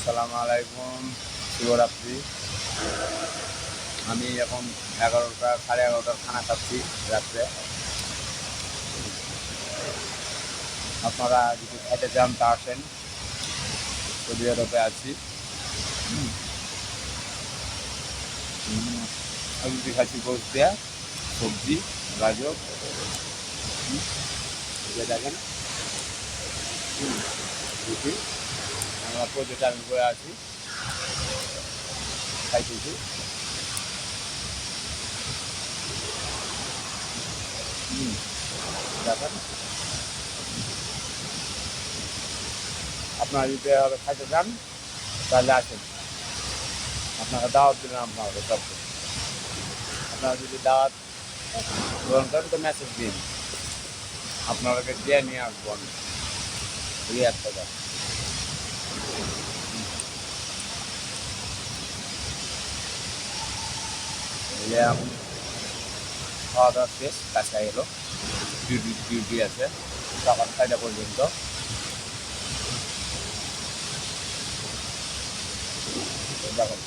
আসসালামু আলাইকুম, শুভরাত্রি। আমি এখন 11টা সাড়ে 11টার খানা খাচ্ছি রাত্রে। আপনারা যদি খাইতে চান তা আসেন। সৌদি আরবে আছি। আমি যদি খাচ্ছি গোস দেয়া, সবজি, গাজর, দেখেন রুটি। আমরা প্রতিটা আমি করে আছি, খাইতেছি। দেখেন আপনারা যদি এভাবে খাইতে চান তাহলে আসেন। আপনারা দাওয়াত দিলেন আপনাদের সবকে। আপনারা যদি দাওয়াত গ্রহণ করেন তো মেসেজ দিন, আপনাদেরকে দিয়ে নিয়ে আসবো আমি রিয়াদ থেকে। খাওয়া দাওয়া শেষ, কাছে এলো, ডিউটি আছে সকাল 6টা পর্যন্ত। দেখুন